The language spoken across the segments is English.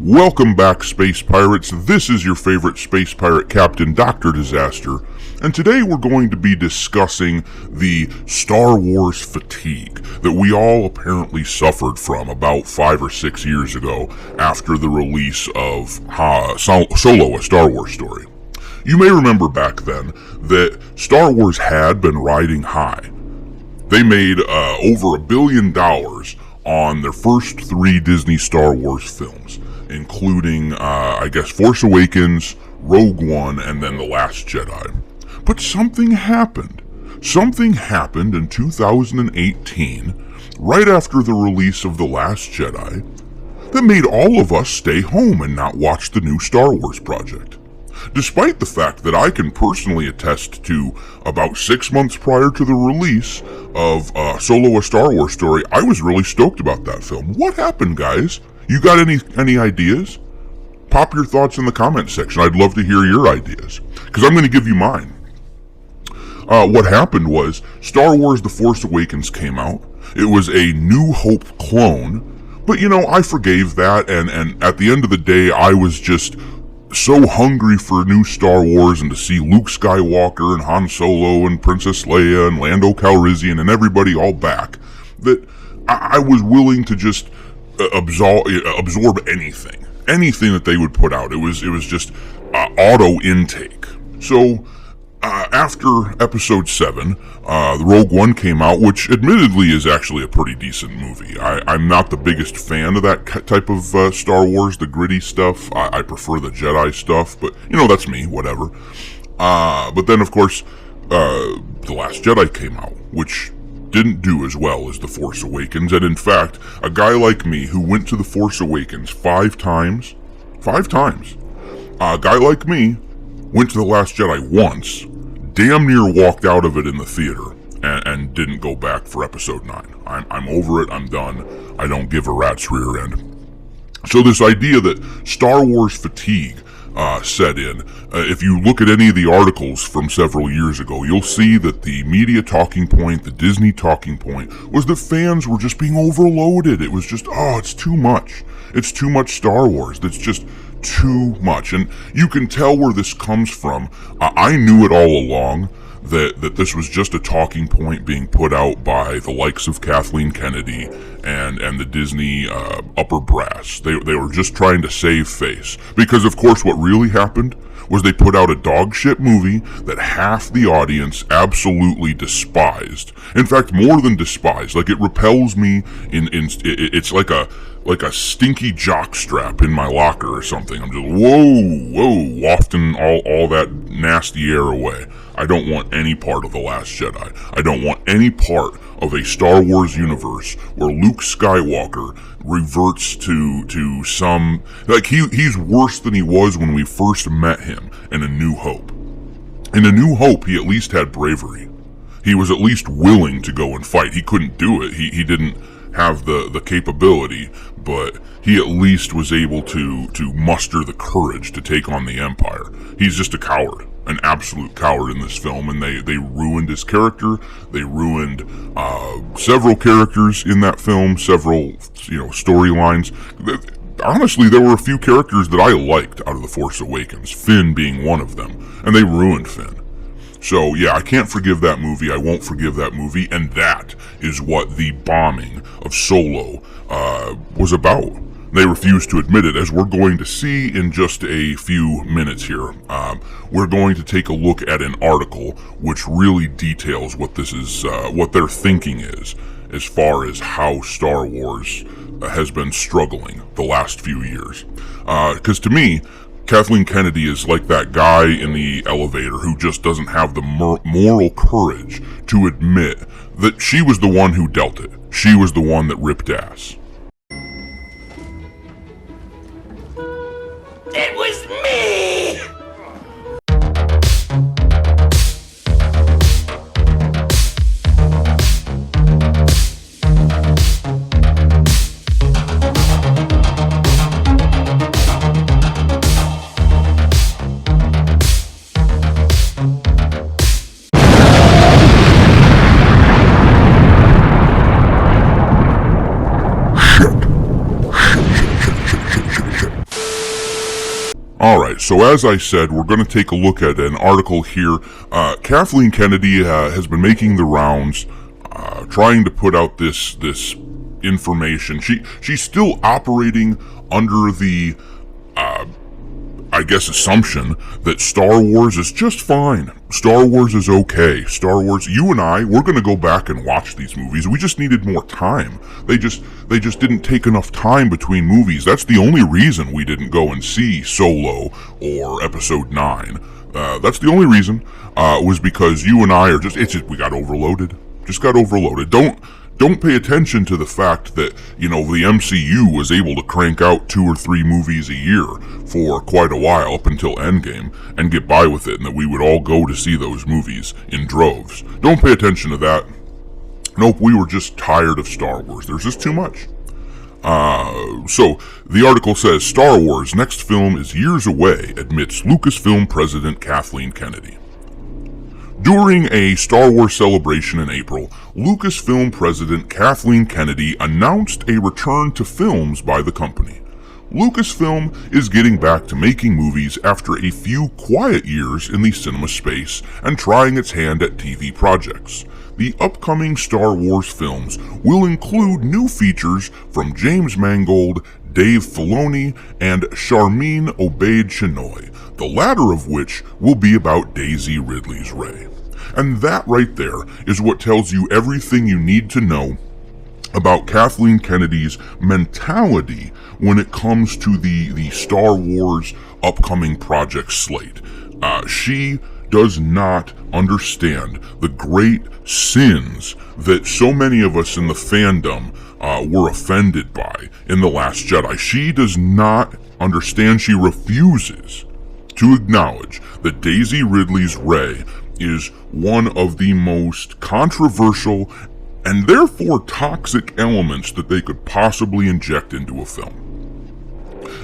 Welcome back, Space Pirates. This is your favorite Space Pirate Captain, Dr. Disaster, and today we're going to be discussing the Star Wars fatigue that we all apparently suffered from about 5 or 6 years ago after the release of Solo, a Star Wars story. You may remember back then that Star Wars had been riding high. They made over $1 billion on their first 3 Disney Star Wars films, including, Force Awakens, Rogue One, and then The Last Jedi. But something happened. Something happened in 2018, right after the release of The Last Jedi, that made all of us stay home and not watch the new Star Wars project. Despite the fact that I can personally attest to about 6 months prior to the release of Solo, a Star Wars story, I was really stoked about that film. What happened, guys? You got any ideas? Pop your thoughts in the comment section. I'd love to hear your ideas, because I'm going to give you mine. What happened was, Star Wars The Force Awakens came out. It was a New Hope clone, but I forgave that, and at the end of the day, I was just so hungry for new Star Wars and to see Luke Skywalker and Han Solo and Princess Leia and Lando Calrissian and everybody all back, that I was willing to just absorb anything that they would put out. It was just auto intake. So after Episode 7, the Rogue One came out, which admittedly is actually a pretty decent movie. I'm not the biggest fan of that type of Star Wars, the gritty stuff. I prefer the Jedi stuff, but that's me, whatever. But then, of course, The Last Jedi came out, which didn't do as well as The Force Awakens, and in fact, a guy like me who went to The Force Awakens 5 times, a guy like me went to The Last Jedi once, damn near walked out of it in the theater, and didn't go back for Episode 9. I'm over it, I'm done, I don't give a rat's rear end. So this idea that Star Wars fatigue set in, if you look at any of the articles from several years ago, you'll see that the media talking point, the Disney talking point, was that fans were just being overloaded. It was just, it's too much. It's too much Star Wars. That's just too much. And you can tell where this comes from. I knew it all along that this was just a talking point being put out by the likes of Kathleen Kennedy and the Disney upper brass. They were just trying to save face. Because of course what really happened was they put out a dog shit movie that half the audience absolutely despised. In fact, more than despised. Like, it repels me it's like a stinky jockstrap in my locker or something. I'm just, whoa, wafting all that nasty air away. I don't want any part of The Last Jedi. I don't want any part of a Star Wars universe where Luke Skywalker reverts to some, like, he's worse than he was when we first met him in A New Hope. In A New Hope, he at least had bravery. He was at least willing to go and fight. He couldn't do it. He didn't have the capability, but he at least was able to muster the courage to take on the Empire. He's just a coward, an absolute coward in this film, and they ruined his character. They ruined several characters in that film, several storylines. Honestly, there were a few characters that I liked out of The Force Awakens, Finn being one of them, and they ruined Finn. So yeah, I can't forgive that movie, I won't forgive that movie, and that is what the bombing of Solo was about. They refuse to admit it, as we're going to see in just a few minutes here. We're going to take a look at an article which really details what this is, what their thinking is, as far as how Star Wars has been struggling the last few years. Because to me, Kathleen Kennedy is like that guy in the elevator who just doesn't have the moral courage to admit that she was the one who dealt it. She was the one that ripped ass. It was me! Alright, so as I said, we're going to take a look at an article here. Kathleen Kennedy has been making the rounds, trying to put out this information. She's still operating under the, I guess, assumption that Star Wars is just fine. Star Wars is okay. Star Wars, you and I, we're going to go back and watch these movies. We just needed more time. They just didn't take enough time between movies. That's the only reason we didn't go and see Solo or Episode 9. That's the only reason, was because you and I are we got overloaded. Just got overloaded. Don't pay attention to the fact that, the MCU was able to crank out 2 or 3 movies a year for quite a while up until Endgame and get by with it, and that we would all go to see those movies in droves. Don't pay attention to that. Nope, we were just tired of Star Wars. There's just too much. So, the article says, Star Wars' next film is years away, admits Lucasfilm president Kathleen Kennedy. During a Star Wars celebration in April, Lucasfilm president Kathleen Kennedy announced a return to films by the company. Lucasfilm is getting back to making movies after a few quiet years in the cinema space and trying its hand at TV projects. The upcoming Star Wars films will include new features from James Mangold, Dave Filoni, and Sharmeen Obaid-Chinoy, the latter of which will be about Daisy Ridley's Rey. And that right there is what tells you everything you need to know about Kathleen Kennedy's mentality when it comes to the Star Wars upcoming project slate. She does not understand the great sins that so many of us in the fandom were offended by in The Last Jedi. She does not understand. She refuses to acknowledge that Daisy Ridley's Rey is one of the most controversial and therefore toxic elements that they could possibly inject into a film.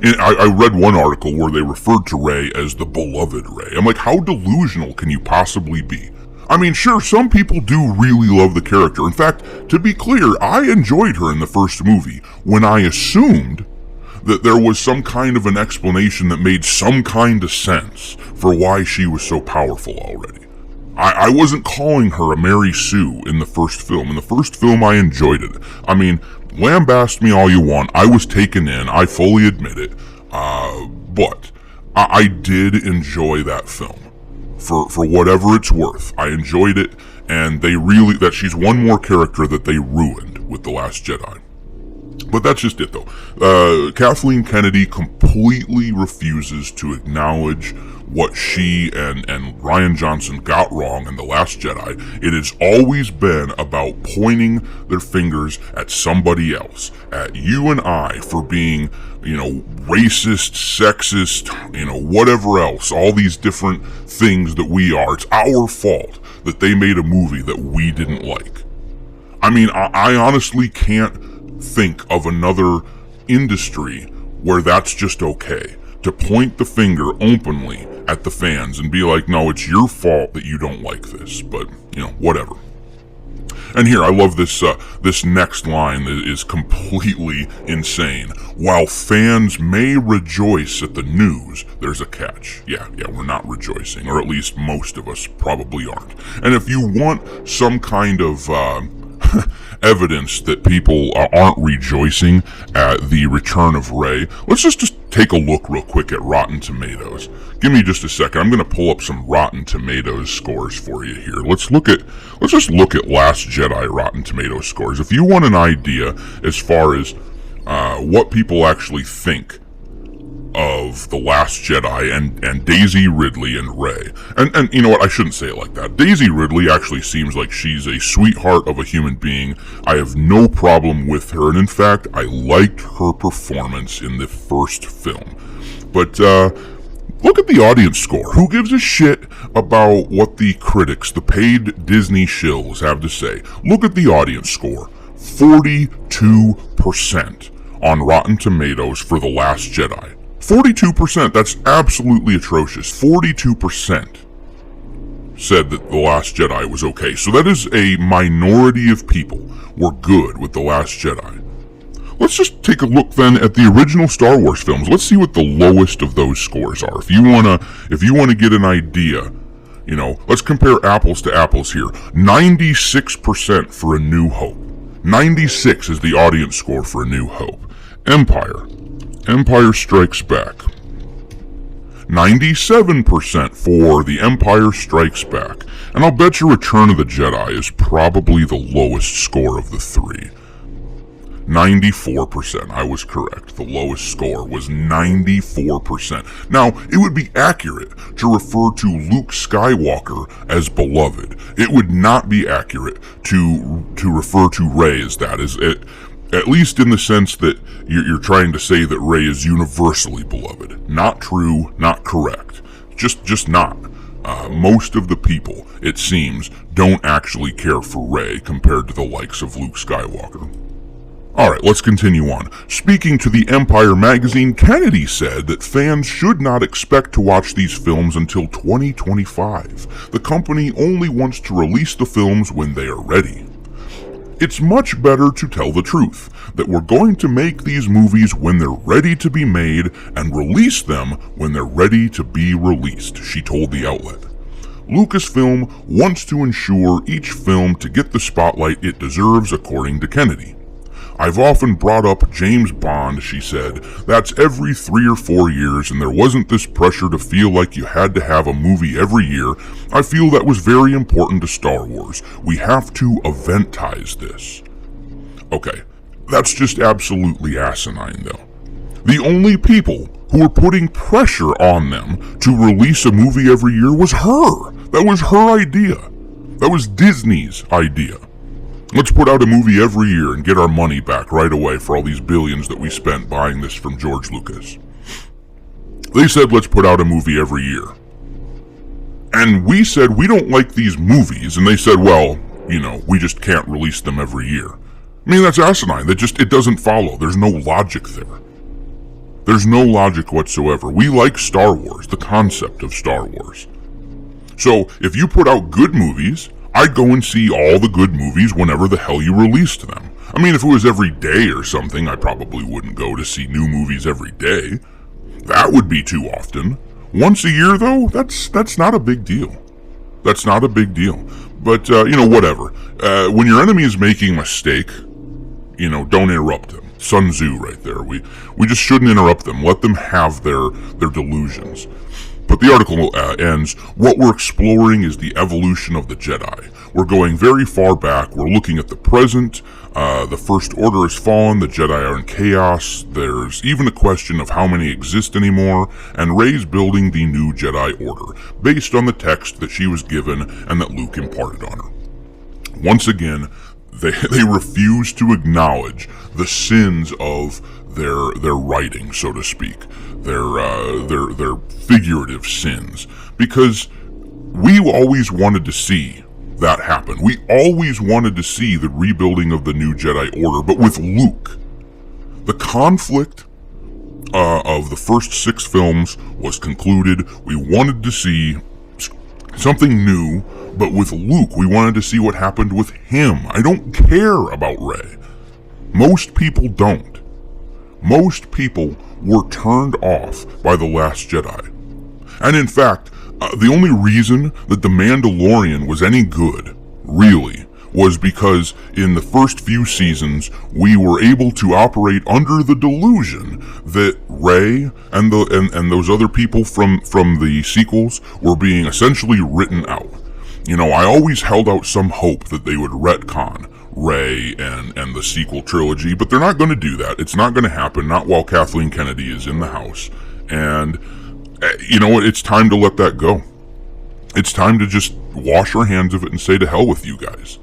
And I read one article where they referred to Rey as the beloved Rey. I'm like, how delusional can you possibly be? I mean, sure, some people do really love the character. In fact, to be clear, I enjoyed her in the first movie when I assumed that there was some kind of an explanation that made some kind of sense for why she was so powerful already. I wasn't calling her a Mary Sue in the first film. In the first film, I enjoyed it. I mean, lambast me all you want. I was taken in. I fully admit it. But I did enjoy that film. For whatever it's worth. I enjoyed it, and that she's one more character that they ruined with The Last Jedi. But that's just it, though. Kathleen Kennedy completely refuses to acknowledge what she and Rian Johnson got wrong in The Last Jedi. It has always been about pointing their fingers at somebody else, at you and I, for being, racist, sexist, whatever else, all these different things that we are. It's our fault that they made a movie that we didn't like. I mean, I honestly can't think of another industry where that's just okay, to point the finger openly at the fans and be like, no, it's your fault that you don't like this, but, whatever. And here, I love this next line that is completely insane. While fans may rejoice at the news, there's a catch. Yeah, we're not rejoicing, or at least most of us probably aren't. And if you want some kind of evidence that people aren't rejoicing at the return of Rey, let's just take a look real quick at Rotten Tomatoes. Give me just a second. I'm going to pull up some Rotten Tomatoes scores for you here. Let's just look at Last Jedi Rotten Tomatoes scores. If you want an idea as far as what people actually think of The Last Jedi and Daisy Ridley and Rey. And you know what, I shouldn't say it like that. Daisy Ridley actually seems like she's a sweetheart of a human being. I have no problem with her, and in fact, I liked her performance in the first film. But, look at the audience score. Who gives a shit about what the critics, the paid Disney shills, have to say? Look at the audience score. 42% on Rotten Tomatoes for The Last Jedi. 42%, that's absolutely atrocious. 42% said that The Last Jedi was okay. So that is a minority of people were good with The Last Jedi. let's just take a look then at the original Star Wars films. Let's see what the lowest of those scores are. If you wanna get an idea, let's compare apples to apples here. 96% for A New Hope. 96 is the audience score for A New Hope. Empire Strikes Back. 97% for The Empire Strikes Back. And I'll bet you Return of the Jedi is probably the lowest score of the three. 94%. I was correct. The lowest score was 94%. Now, it would be accurate to refer to Luke Skywalker as beloved. It would not be accurate to refer to Rey as that. At least in the sense that you're trying to say that Rey is universally beloved. Not true, not correct. Just not. Most of the people, it seems, don't actually care for Rey compared to the likes of Luke Skywalker. Alright, let's continue on. Speaking to the Empire magazine, Kennedy said that fans should not expect to watch these films until 2025. The company only wants to release the films when they are ready. It's much better to tell the truth, that we're going to make these movies when they're ready to be made and release them when they're ready to be released, she told the outlet. Lucasfilm wants to ensure each film to get the spotlight it deserves, according to Kennedy. I've often brought up James Bond, she said. That's every 3 or 4 years, and there wasn't this pressure to feel like you had to have a movie every year. I feel that was very important to Star Wars. We have to eventize this. Okay, that's just absolutely asinine, though. The only people who were putting pressure on them to release a movie every year was her. That was her idea. That was Disney's idea. Let's put out a movie every year and get our money back right away for all these billions that we spent buying this from George Lucas. They said let's put out a movie every year. And we said we don't like these movies, and they said, well, we just can't release them every year. I mean, that's asinine. It doesn't follow. There's no logic there. There's no logic whatsoever. We like Star Wars, the concept of Star Wars. So, if you put out good movies, I'd go and see all the good movies whenever the hell you released them. I mean, if it was every day or something, I probably wouldn't go to see new movies every day. That would be too often. Once a year, though, that's not a big deal. That's not a big deal. But, whatever. When your enemy is making a mistake, don't interrupt them. Sun Tzu right there. We just shouldn't interrupt them. Let them have their delusions. But the article ends, what we're exploring is the evolution of the Jedi. We're going very far back. We're looking at the present. The First Order has fallen. The Jedi are in chaos. There's even a question of how many exist anymore. And Rey's building the new Jedi Order, based on the text that she was given and that Luke imparted on her. Once again, they refuse to acknowledge the sins of their writing, so to speak, their figurative sins, because we always wanted to see that happen. We always wanted to see the rebuilding of the new Jedi Order, but with Luke, the conflict of the first 6 films was concluded. We wanted to see something new, but with Luke, we wanted to see what happened with him. I don't care about Rey. Most people don't. Most people were turned off by The Last Jedi. And in fact, the only reason that The Mandalorian was any good, really, was because in the first few seasons, we were able to operate under the delusion that Rey and those other people from the sequels were being essentially written out. I always held out some hope that they would retcon Rey and the sequel trilogy, but they're not going to do that. It's not going to happen, not while Kathleen Kennedy is in the house. And, you know what, it's time to let that go. It's time to just wash our hands of it and say to hell with you guys.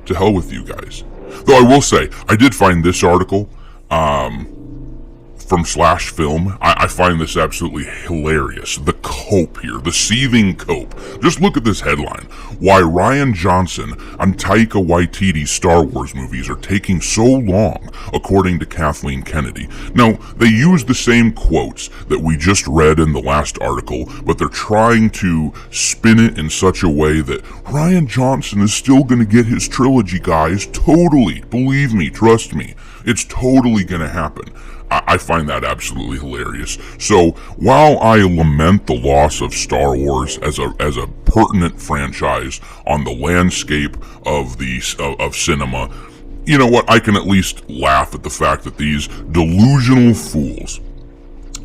To hell with you guys. Though I will say, I did find this article, from Slash Film. I find this absolutely hilarious. The cope here, the seething cope. Just look at this headline. Why Rian Johnson and Taika Waititi's Star Wars movies are taking so long, according to Kathleen Kennedy. Now, they use the same quotes that we just read in the last article, but they're trying to spin it in such a way that Rian Johnson is still going to get his trilogy, guys. Totally. Believe me, trust me. It's totally going to happen. I find that absolutely hilarious. So while I lament the loss of Star Wars as a pertinent franchise on the landscape of cinema, you know what? I can at least laugh at the fact that these delusional fools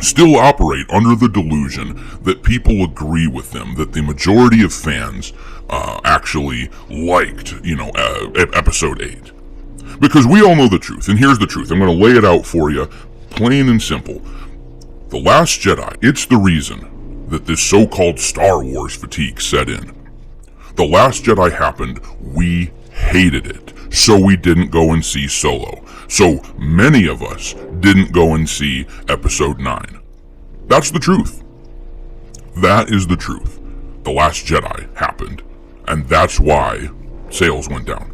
still operate under the delusion that people agree with them, that the majority of fans actually liked, Episode 8. Because we all know the truth, and here's the truth. I'm going to lay it out for you, plain and simple. The Last Jedi, it's the reason that this so-called Star Wars fatigue set in. The Last Jedi happened, we hated it, so we didn't go and see Solo. So many of us didn't go and see Episode 9. That's the truth. That is the truth. The Last Jedi happened, and that's why sales went down.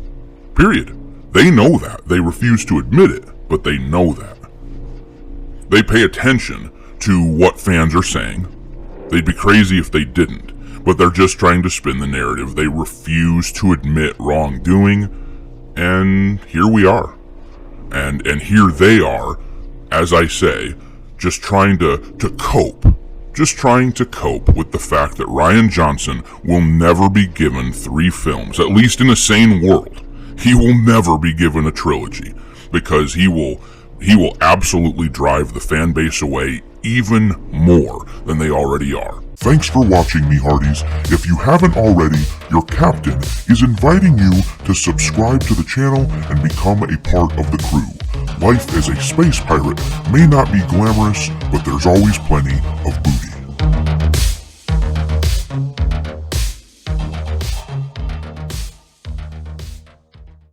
Period. They know that. They refuse to admit it, but they know that. They pay attention to what fans are saying. They'd be crazy if they didn't, but they're just trying to spin the narrative. They refuse to admit wrongdoing, and here we are. And here they are, as I say, just trying to cope. Just trying to cope with the fact that Rian Johnson will never be given 3 films, at least in a sane world. He will never be given a trilogy, because he will absolutely drive the fan base away even more than they already are. Thanks for watching, me hearties. If you haven't already, your captain is inviting you to subscribe to the channel and become a part of the crew. Life as a space pirate may not be glamorous, but there's always plenty of booty.